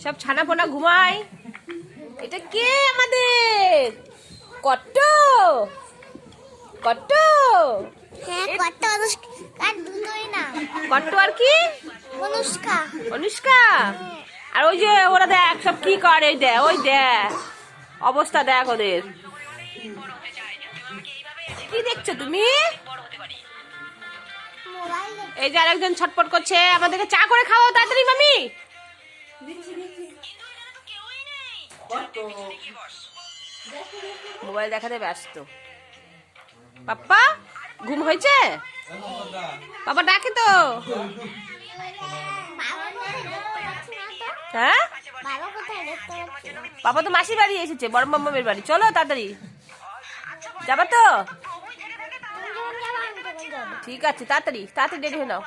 সব ছানা পোনা ঘুমায়। এটা কে আমাদের কট্ট কট্ট? হ্যাঁ কট্ট আর দুটোই না, কট্ট আর কি অনুষ্কা। অনুষ্কা। আর ওই যে ওরা দেখ সব কি করে, ওই দেখ অবস্থা দেখ ওদের। কি দেখছো তুমি? মোবাইল এই যে আরেকজন ছটপট করছে, আমাদেরকে চা করে খাওয়াও তাড়াতাড়ি মামি। মোবাইল দেখাতে ব্যস্ত। পাপ্পা ঘুম হয়েছে? পাপা ডাকে তো। হ্যাঁ বাবা কোথায় দেখতে পাচ্ছি না। পাপা তো মাসির বাড়ি এসেছে, বড় মাম্মামের বাড়ি। চলো তাড়াতাড়ি যাবা তো? তুমি যখন যাবে আমি তখন যাবো। ঠিক আছে, তাড়াতাড়ি তাড়াতাড়ি রেডি হয়ে নাও।